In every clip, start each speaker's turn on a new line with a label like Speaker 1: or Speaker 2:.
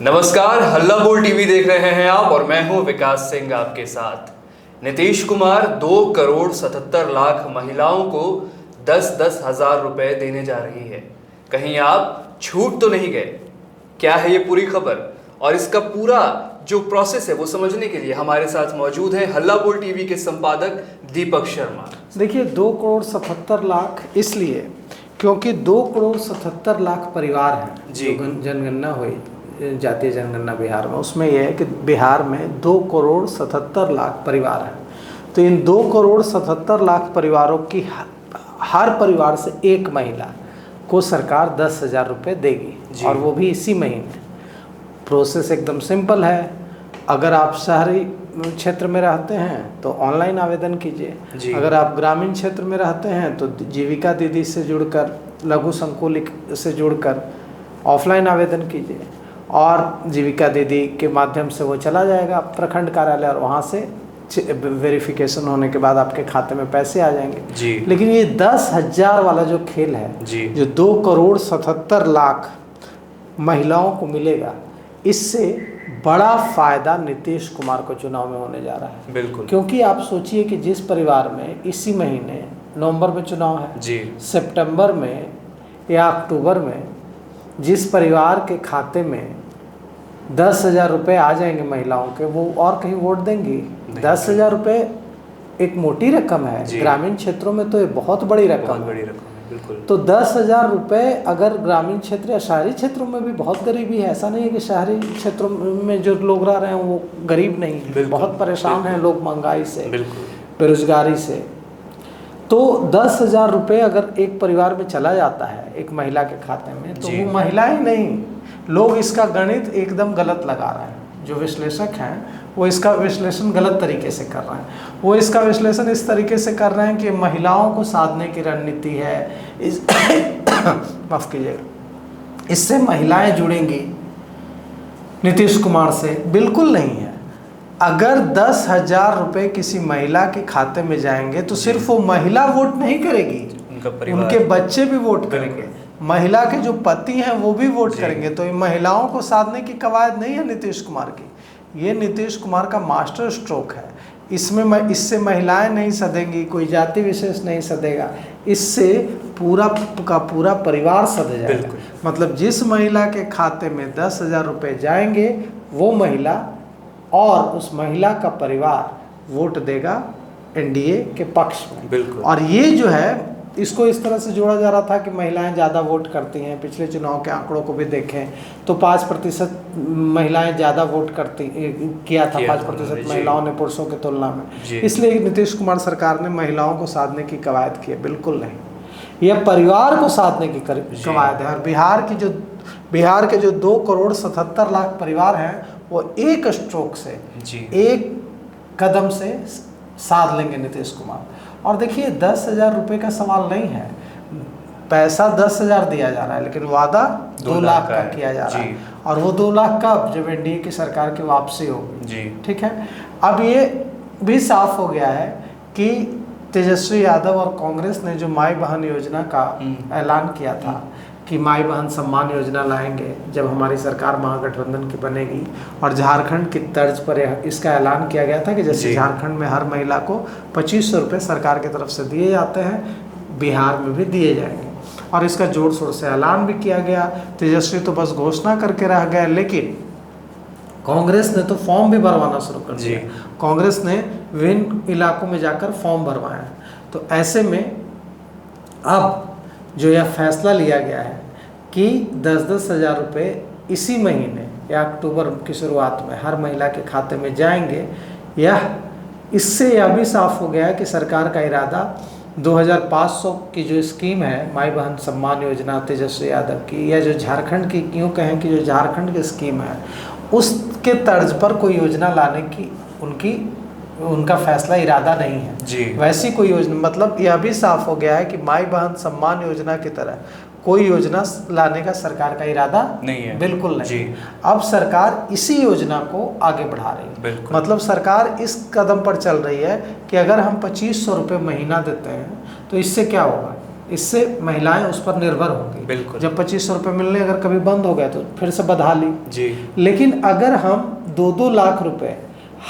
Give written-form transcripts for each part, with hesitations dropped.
Speaker 1: नमस्कार, हल्ला बोल टीवी देख रहे हैं आप और मैं हूं विकास सिंह आपके साथ। नीतीश कुमार 2,77,00,000 महिलाओं को 10-10 हजार रुपए देने जा रही है। कहीं आप छूट तो नहीं गए? क्या है ये पूरी खबर और इसका पूरा जो प्रोसेस है वो समझने के लिए हमारे साथ मौजूद है हल्ला बोल टीवी के संपादक दीपक शर्मा।
Speaker 2: देखिए 2,77,00,000 इसलिए क्योंकि 2,77,00,000 परिवार हैं
Speaker 1: जी।
Speaker 2: जो जनगणना हुई जातीय जनगणना बिहार में, उसमें यह है कि बिहार में 2,77,00,000 परिवार हैं। तो इन 2,77,00,000 परिवारों की हर परिवार से एक महिला को सरकार 10,000 रुपये देगी और वो भी इसी महीने। प्रोसेस एकदम सिंपल है। अगर आप शहरी क्षेत्र में रहते हैं तो ऑनलाइन आवेदन कीजिए, अगर आप ग्रामीण क्षेत्र में रहते हैं तो जीविका दीदी से जुड़कर, लघु संकुल से जुड़कर ऑफलाइन आवेदन कीजिए और जीविका दीदी के माध्यम से वो चला जाएगा प्रखंड कार्यालय और वहाँ से वेरिफिकेशन होने के बाद आपके खाते में पैसे आ जाएंगे
Speaker 1: जी।
Speaker 2: लेकिन ये 10,000 वाला जो खेल है
Speaker 1: जी।
Speaker 2: जो 2,77,00,000 महिलाओं को मिलेगा, इससे बड़ा फायदा नीतीश कुमार को चुनाव में होने जा रहा है।
Speaker 1: बिल्कुल।
Speaker 2: क्योंकि आप सोचिए कि जिस परिवार में इसी महीने नवंबर में चुनाव है
Speaker 1: जी,
Speaker 2: सितंबर में या अक्टूबर में जिस परिवार के खाते में 10,000 रुपये आ जाएंगे महिलाओं के, वो और कहीं वोट देंगी? 10,000 रुपये एक मोटी रकम है, ग्रामीण क्षेत्रों में तो ये बहुत बड़ी रकम है।
Speaker 1: बिल्कुल।
Speaker 2: तो 10,000 रुपये अगर ग्रामीण क्षेत्र या शहरी क्षेत्रों में भी बहुत गरीबी है, ऐसा नहीं है कि शहरी क्षेत्रों में जो लोग रह रहे हैं वो गरीब नहीं है, बहुत परेशान हैं लोग महंगाई से, बेरोजगारी से। तो 10,000 रुपये अगर एक परिवार में चला जाता है एक महिला के खाते में, तो वो महिला ही नहीं, लोग इसका गणित एकदम गलत लगा रहे हैं। जो विश्लेषक हैं वो इसका विश्लेषण गलत तरीके से कर रहे हैं। वो इसका विश्लेषण इस तरीके से कर रहे हैं कि महिलाओं को साधने की रणनीति है, माफ कीजिएगा, इससे महिलाएं जुड़ेंगी नीतीश कुमार से। बिल्कुल नहीं है। अगर 10,000 रुपये किसी महिला के खाते में जाएंगे तो सिर्फ वो महिला वोट नहीं करेगी, उनके बच्चे भी वोट करेंगे, महिला के जो पति हैं वो भी वोट करेंगे। तो ये महिलाओं को साधने की कवायद नहीं है नीतीश कुमार की, ये नीतीश कुमार का मास्टर स्ट्रोक है। इससे महिलाएं नहीं सधेंगी, कोई जाति विशेष नहीं सधेगा, इससे पूरा का पूरा परिवार सध जाएगा। मतलब जिस महिला के खाते में 10,000 रुपये जाएंगे वो महिला और उस महिला का परिवार वोट देगा एनडीए के पक्ष में।
Speaker 1: बिल्कुल।
Speaker 2: और ये जो है इसको इस तरह से जोड़ा जा रहा था कि महिलाएं ज़्यादा वोट करती हैं। पिछले चुनाव के आंकड़ों को भी देखें तो 5% महिलाएं ज़्यादा वोट करती किया था 5% महिलाओं ने पुरुषों की तुलना में। इसलिए नीतीश कुमार सरकार ने महिलाओं को साधने की कवायद की है। बिल्कुल नहीं, यह परिवार को साधने की कवायद है। और बिहार के जो 2,77,00,000 परिवार हैं वो एक स्ट्रोक से, एक कदम से साध लेंगे नीतीश कुमार। और देखिए 10,000 रुपये का सवाल नहीं है, पैसा 10,000 दिया जा रहा है लेकिन वादा 2 लाख का किया जा रहा है। और वो 2 लाख कब? जब एनडीए की सरकार की वापसी होगी। ठीक है। अब ये भी साफ हो गया है कि तेजस्वी यादव और कांग्रेस ने जो माई बहन योजना का ऐलान किया था कि माई बहन सम्मान योजना लाएंगे जब हमारी सरकार महागठबंधन की बनेगी, और झारखंड की तर्ज पर इसका ऐलान किया गया था कि जैसे झारखंड में हर महिला को 2,500 रुपये सरकार की तरफ से दिए जाते हैं, बिहार में भी दिए जाएंगे। और इसका जोर शोर से ऐलान भी किया गया। तेजस्वी तो बस घोषणा करके रह गए, लेकिन कांग्रेस ने तो फॉर्म भी भरवाना शुरू कर दिया। कांग्रेस ने विभिन्न इलाकों में जाकर फॉर्म भरवाया। तो ऐसे में अब जो यह फैसला लिया गया है कि 10-10 हज़ार रुपये इसी महीने या अक्टूबर की शुरुआत में हर महिला के खाते में जाएंगे, इससे यह भी साफ हो गया है कि सरकार का इरादा 2,500 की जो स्कीम है माई बहन सम्मान योजना तेजस्वी यादव की, या जो झारखंड की, यूँ कहें कि जो झारखंड की स्कीम है, उसके तर्ज पर कोई योजना लाने की उनका फैसला इरादा नहीं है। वैसी कोई योजना, मतलब यह भी साफ हो गया है कि माई बहन सम्मान योजना की तरह कोई योजना लाने का सरकार का इरादा नहीं है। बिल्कुल नहीं। अब सरकार इसी योजना को आगे बढ़ा रही है। मतलब सरकार इस कदम पर चल रही है कि अगर हम 2,500 रुपये महीना देते हैं तो इससे क्या होगा इससे महिलाएं उस पर निर्भर होंगी।
Speaker 1: बिल्कुल।
Speaker 2: जब 2500 रुपये मिलने अगर कभी बंद हो गया तो फिर से बदहाली
Speaker 1: जी।
Speaker 2: लेकिन अगर हम 2-2 लाख रुपए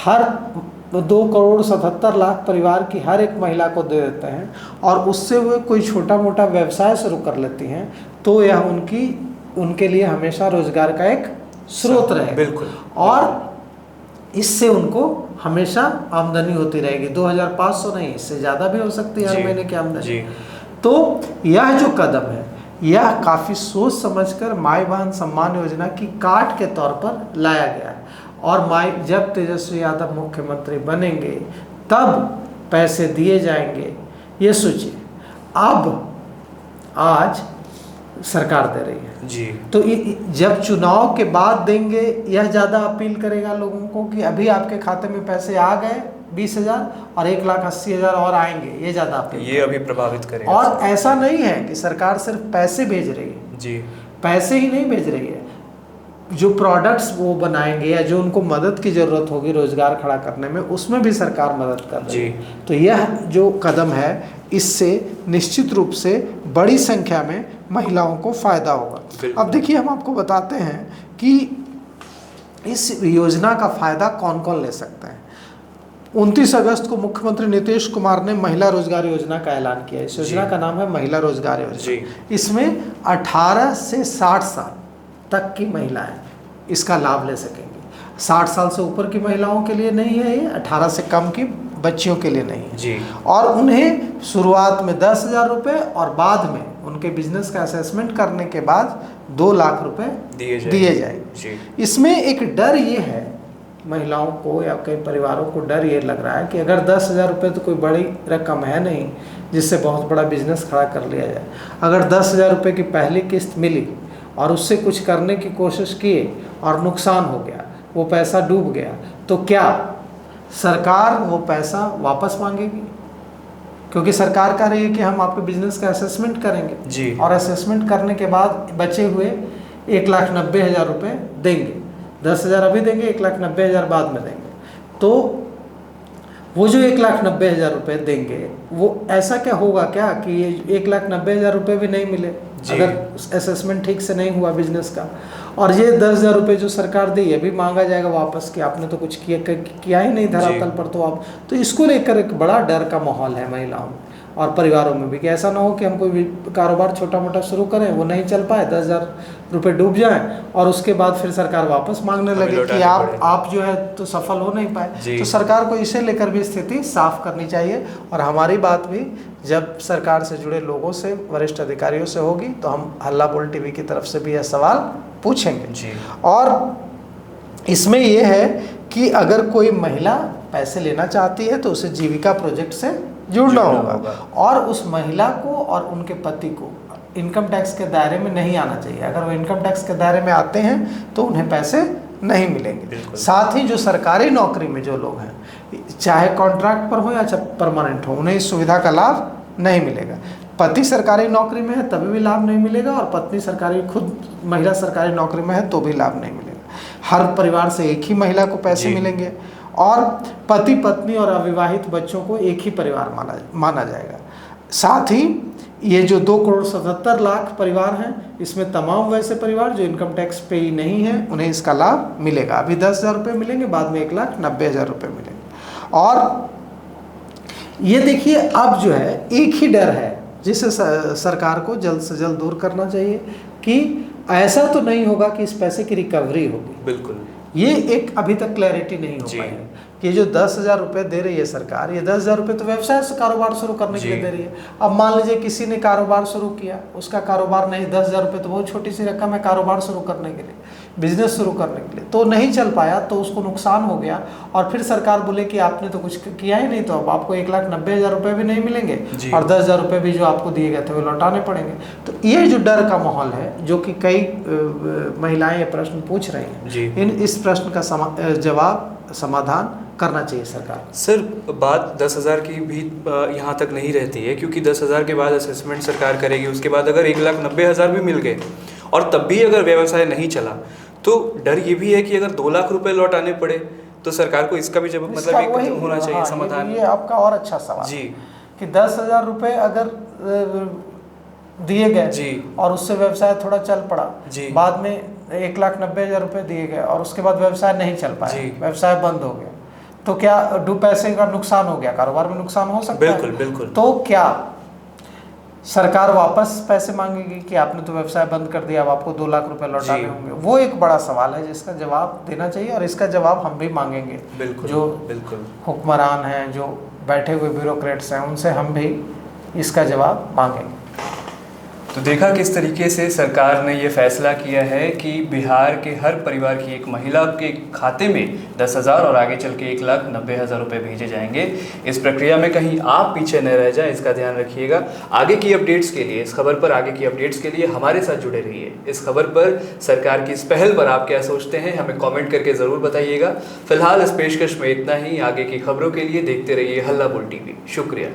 Speaker 2: हर 2,77,00,000 परिवार की हर एक महिला को दे देते हैं और उससे वो कोई छोटा मोटा व्यवसाय शुरू कर लेती हैं तो यह उनके लिए हमेशा रोजगार का एक स्रोत रहेगा।
Speaker 1: बिल्कुल।
Speaker 2: और इससे उनको हमेशा आमदनी होती रहेगी। 2,500 नहीं, इससे ज़्यादा भी हो सकती है हर महीने की आमदनी। तो यह जो कदम है यह काफ़ी सोच समझकर माई बहन सम्मान योजना की काट के तौर पर लाया गया है। और जब तेजस्वी यादव मुख्यमंत्री बनेंगे तब पैसे दिए जाएंगे। ये सोचिए, अब आज सरकार दे रही है
Speaker 1: जी।
Speaker 2: तो जब चुनाव के बाद देंगे यह ज़्यादा अपील करेगा लोगों को कि अभी आपके खाते में पैसे आ गए 20,000 और 1,80,000 और आएंगे, ये ज़्यादा अपील
Speaker 1: ये अभी प्रभावित करेगा।
Speaker 2: और ऐसा नहीं है कि सरकार सिर्फ पैसे भेज रही है
Speaker 1: जी,
Speaker 2: पैसे ही नहीं भेज रही है, जो प्रोडक्ट्स वो बनाएंगे या जो उनको मदद की ज़रूरत होगी रोजगार खड़ा करने में उसमें भी सरकार मदद कर रही है। तो यह जो कदम है इससे निश्चित रूप से बड़ी संख्या में महिलाओं को फायदा होगा। अब देखिए, हम आपको बताते हैं कि इस योजना का फायदा कौन कौन ले सकते हैं। 29 अगस्त को मुख्यमंत्री नीतीश कुमार ने महिला रोजगार योजना का ऐलान किया। इस योजना का नाम है महिला रोजगार योजना। इसमें 18 से 60 साल तक की महिलाएं इसका लाभ ले सकेंगी। 60 साल से ऊपर की महिलाओं के लिए नहीं है ये, 18 से कम की बच्चियों के लिए नहीं है
Speaker 1: जी।
Speaker 2: और उन्हें शुरुआत में 10,000 रुपये और बाद में उनके बिजनेस का असेसमेंट करने के बाद 2 लाख रुपए दिए जाएंगे। इसमें एक डर ये है महिलाओं को या कई परिवारों को, डर ये लग रहा है कि अगर 10,000 रुपये तो कोई बड़ी रकम है नहीं जिससे बहुत बड़ा बिजनेस खड़ा कर लिया जाए। अगर 10,000 रुपये की पहली किस्त मिली और उससे कुछ करने की कोशिश किए और नुकसान हो गया, वो पैसा डूब गया, तो क्या सरकार वो पैसा वापस मांगेगी? क्योंकि सरकार कह रही है कि हम आपके बिजनेस का असेसमेंट करेंगे
Speaker 1: जी।
Speaker 2: और असेसमेंट करने के बाद बचे हुए 1,90,000 रुपये देंगे। 10,000 अभी देंगे, 1,90,000 बाद में देंगे। तो वो जो 1,90,000 रुपये देंगे वो ऐसा क्या होगा क्या कि ये 1,90,000 रुपये भी नहीं मिले अगर असेसमेंट ठीक से नहीं हुआ बिजनेस का, और ये 10,000 रुपये जो सरकार दी ये भी मांगा जाएगा वापस कि आपने तो कुछ किया ही नहीं धरातल पर। तो आप तो इसको लेकर एक बड़ा डर का माहौल है महिलाओं में और परिवारों में भी कि ऐसा ना हो कि हम कोई कारोबार छोटा मोटा शुरू करें, वो नहीं चल पाए, 10,000 रुपये डूब जाएं और उसके बाद फिर सरकार वापस मांगने लगे कि आप जो है तो सफल हो नहीं पाए। तो सरकार को इसे लेकर भी स्थिति साफ करनी चाहिए। और हमारी बात भी जब सरकार से जुड़े लोगों से, वरिष्ठ अधिकारियों से होगी तो हम हल्ला बोल टीवी की तरफ से भी यह सवाल पूछेंगे जी। और इसमें यह है कि अगर कोई महिला पैसे लेना चाहती है तो उसे जीविका प्रोजेक्ट से जुड़ना होगा और उस महिला को और उनके पति को इनकम टैक्स के दायरे में नहीं आना चाहिए। अगर वो इनकम टैक्स के दायरे में आते हैं तो उन्हें पैसे नहीं मिलेंगे। साथ ही जो सरकारी नौकरी में जो लोग हैं, चाहे कॉन्ट्रैक्ट पर हो या चाहे परमानेंट हो, उन्हें इस सुविधा का लाभ नहीं मिलेगा। पति सरकारी नौकरी में है तभी भी लाभ नहीं मिलेगा और पत्नी खुद महिला सरकारी नौकरी में है तो भी लाभ नहीं मिलेगा। हर परिवार से एक ही महिला को पैसे मिलेंगे और पति पत्नी और अविवाहित बच्चों को एक ही परिवार माना जाएगा। साथ ही ये जो 2,77,00,000 परिवार हैं इसमें तमाम वैसे परिवार जो इनकम टैक्स पे ही नहीं है उन्हें इसका लाभ मिलेगा। अभी 10,000 रुपये मिलेंगे, बाद में 1,90,000 रुपये मिलेंगे। और ये देखिए, अब जो है एक ही डर है जिसे सरकार को जल्द से जल्द दूर करना चाहिए कि ऐसा तो नहीं होगा कि इस पैसे की रिकवरी होगी।
Speaker 1: बिल्कुल,
Speaker 2: ये एक अभी तक क्लैरिटी नहीं हो पाई है कि जो 10,000 रुपये दे रही है सरकार, ये 10,000 रुपये तो व्यवसाय से कारोबार शुरू करने के लिए दे रही है। अब मान लीजिए किसी ने कारोबार शुरू किया, उसका कारोबार नहीं, 10,000 रुपये तो बहुत छोटी सी रकम है कारोबार शुरू करने के लिए, बिजनेस शुरू करने के लिए, तो नहीं चल पाया तो उसको नुकसान हो गया और फिर सरकार बोले कि आपने तो कुछ किया ही नहीं, तो अब आपको 1,90,000 रुपये भी नहीं मिलेंगे और 10,000 रुपये भी जो आपको दिए गए थे वो लौटाने पड़ेंगे। तो ये जो डर का माहौल है, जो कि कई महिलाएं ये प्रश्न पूछ रही हैं, इस प्रश्न का समाधान करना चाहिए सरकार।
Speaker 1: सर, बात 10,000 की भी यहाँ तक नहीं रहती है, क्योंकि 10,000 के बाद असेसमेंट सरकार करेगी, उसके बाद अगर 1,90,000 भी मिल गए और तब भी अगर व्यवसाय नहीं चला तो डर ये भी है कि अगर 2 लाख रुपए लौटाने पड़े तो सरकार को इसका भी जब मतलब एक होना चाहिए समाधान।
Speaker 2: ये आपका और अच्छा सवाल जी कि 10,000 रुपये अगर दिए गए
Speaker 1: जी।
Speaker 2: और उससे व्यवसाय थोड़ा चल पड़ा
Speaker 1: जी।
Speaker 2: बाद में 1,90,000 रुपये दिए गए और उसके बाद व्यवसाय नहीं चल पाया,
Speaker 1: जी।
Speaker 2: व्यवसाय बंद हो गया, तो क्या पैसे का नुकसान हो गया, कारोबार में नुकसान हो सकता है।
Speaker 1: बिल्कुल बिल्कुल।
Speaker 2: तो क्या सरकार वापस पैसे मांगेगी कि आपने तो व्यवसाय बंद कर दिया, अब आपको 2 लाख रुपए लौटाने होंगे? वो एक बड़ा सवाल है जिसका जवाब देना चाहिए और इसका जवाब हम भी मांगेंगे।
Speaker 1: बिल्कुल
Speaker 2: जो
Speaker 1: बिल्कुल
Speaker 2: हुक्मरान हैं, जो बैठे हुए ब्यूरोक्रेट्स हैं, उनसे हम भी इसका जवाब मांगेंगे।
Speaker 1: तो देखा किस तरीके से सरकार ने ये फैसला किया है कि बिहार के हर परिवार की एक महिला के खाते में 10,000 और आगे चल के 1,90,000 रुपये भेजे जाएंगे। इस प्रक्रिया में कहीं आप पीछे न रह जाए, इसका ध्यान रखिएगा। आगे की अपडेट्स के लिए, इस खबर पर आगे की अपडेट्स के लिए हमारे साथ जुड़े रहिए। इस खबर पर, सरकार की इस पहल पर आप क्या सोचते हैं, हमें कॉमेंट करके ज़रूर बताइएगा। फिलहाल इस पेशकश में इतना ही। आगे की खबरों के लिए देखते रहिए हल्ला बोल टीवी। शुक्रिया।